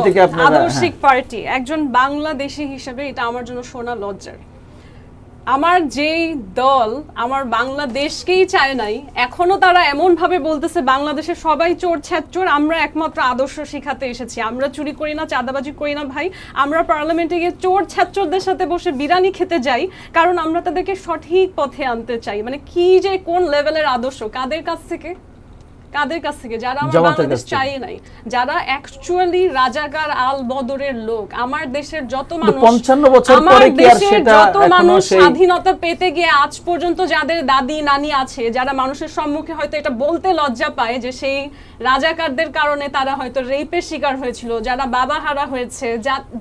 থেকে আপনারা আদর্শিক পার্টি একজন বাংলাদেশী হিসেবে এটা আমার জন্য শোনা লজ্জার। আমার যেই দল আমার বাংলাদেশকেই চায় নাই, এখনো তারা এমন ভাবে বলতেছে বাংলাদেশের সবাই চোর ছ্যাচোর, আমরা একমাত্র আদর্শ শিখাতে এসেছি, আমরা চুরি করি না, চাঁদাবাজি করি না ভাই, আমরা পার্লামেন্টে গিয়ে চোর ছ্যাচোরদের সাথে বসে বিরিয়ানি খেতে যাই, কারণ আমরা তাদেরকে সঠিক পথে আনতে চাই। মানে কি যে কোন লেভেলের আদর্শ, কাদের কাছ থেকে যারা আমার বাংলাদেশ চাই নাই, যারা অ্যাকচুয়ালি রাজাকার আল বদরের লোক। আমার দেশের যত মানুষ 55 বছর পরে কি আর সেটা যত মানুষ স্বাধীনতা পেতে গিয়ে আজ পর্যন্ত যাদের দাদি নানি আছে, যারা মানুষের সম্মুখে হয়তো এটা বলতে লজ্জা পায় যে সেই রাজাকারদের কারণে তারা হয়তো রেপের শিকার হয়েছিল, যারা বাবা হারা হয়েছে,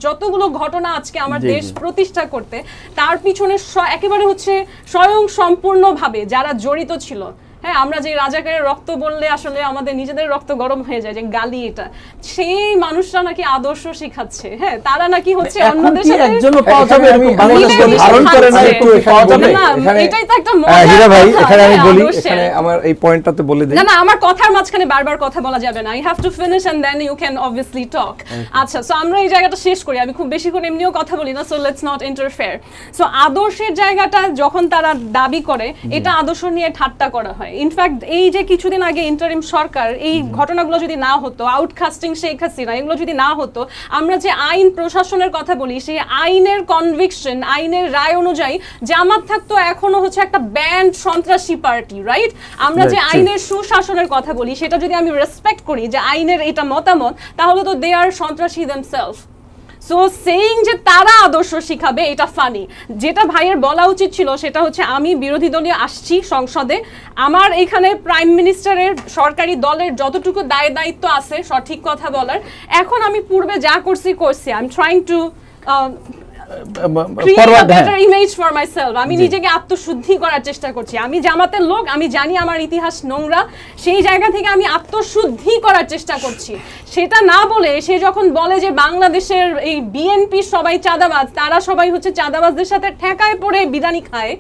যতগুলো ঘটনা আজকে আমার দেশ প্রতিষ্ঠা করতে তার পিছনে একেবারে হচ্ছে স্বয়ং সম্পূর্ণভাবে যারা জড়িত ছিল। হ্যাঁ, আমরা যে রাজাকারের রক্ত বললে আসলে আমাদের নিজেদের রক্ত গরম হয়ে যায়, যে গালি এটা, সেই মানুষরা নাকি আদর্শ শিখাচ্ছে। হ্যাঁ, তারা নাকি হচ্ছে অন্যদের সাথে একজনও পাওয়া যাবে এরকম বাংলাদেশকে ধারণ করে না একটু পাওয়া যাবে। এটাই তো একটা মজা। হীরা ভাই, এখানে আমি বলি, এখানে আমার এই পয়েন্টটাতে বলে দেই। না আমার কথার মাঝখানে বারবার কথা বলা যাবে না। I have to finish and then you can obviously talk. আচ্ছা, সো আমরা এই জায়গাটা শেষ করি। আমি খুব বেশি করে এমনিও কথা বলি না, so let's not interfere. So আদর্শের জায়গাটা যখন তারা দাবি করে, এটা আদর্শ নিয়ে ঠাট্টা করা হয়। ইনফ্যাক্ট এই যে কিছুদিন আগে ইন্টারিম সরকার, এই ঘটনাগুলো যদি না হতো, আউটকাস্টিং শেখ হাসিনা, এগুলো যদি না হতো, আমরা যে আইন প্রশাসনের কথা বলি, সেই আইনের কনভিকশন, আইনের রায় অনুযায়ী জামাত থাকতো এখনো হচ্ছে একটা ব্যান্ড সন্ত্রাসী পার্টি, রাইট? আমরা যে আইনের সুশাসনের কথা বলি, সেটা যদি আমি রেসপেক্ট করি যে আইনের এটা মতামত, তাহলে তো দে আর সন্ত্রাসী দেমসেলফ। সো সেইং যে তারা আদর্শ শিখাবে, এটা ফানি। যেটা ভাইয়ের বলা উচিত ছিল সেটা হচ্ছে, আমি বিরোধী দলীয় আসছি সংসদে, আমার এখানে প্রাইম মিনিস্টারের সরকারি দলের যতটুকু দায় দায়িত্ব আছে সঠিক কথা বলার, এখন আমি পূর্বে যা করছি আই এম ট্রাইং টু আমি নিজেকে আত্মশুদ্ধি করার চেষ্টা করছি। আমি জামাতের লোক, আমি জানি আমার ইতিহাস নোংরা, সেই জায়গা থেকে আমি আত্মশুদ্ধি করার চেষ্টা করছি। সেটা না বলে সে যখন বলে যে বাংলাদেশের এই বিএনপি সবাই চাঁদাবাজ, তারা সবাই হচ্ছে চাঁদাবাজদের সাথে ঠেকায় পড়ে বিরিয়ানি খায়,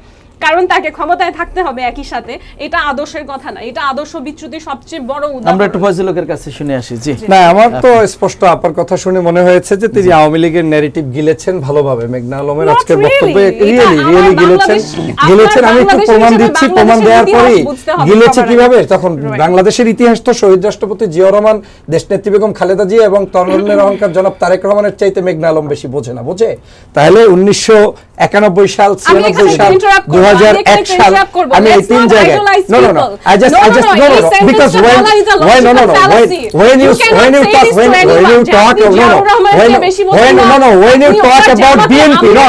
কারণ তাকে ক্ষমতায় থাকতে হবে একই সাথে, এটা আদর্শের কথা না, এটা আদর্শ বিচ্যুতির সবচেয়ে বড় উদাহরণ। আমরা একটু ফয়জুলের কাছে শুনে আসি। জি না, আমার তো স্পষ্ট আপার কথা শুনে মনে হয়েছে যে তিনি আওয়ামী লীগের ন্যারেটিভ গিলেছেন ভালোভাবে। মেঘনা আলমের আজকের বক্তব্যে রিয়েলি গিলেছেন। আমি একটু প্রমাণ দিচ্ছি, প্রমাণ দেওয়ার পরে গিলেছে কিভাবে। তখন বাংলাদেশের ইতিহাস তো শহীদ রাষ্ট্রপতি জিয়াউর রহমান, দেশনেত্রী বেগম খালেদা জিয়া এবং তরুণের অহংকার জনাব তারেক রহমানের চাইতে মেঘনা আলম বেশি বোঝে না, বোঝে? তাহলে 1991 সাল, 96 সাল, 2001 সাল, আমি এই তিন জায়গায় I just because when you talk about BNP,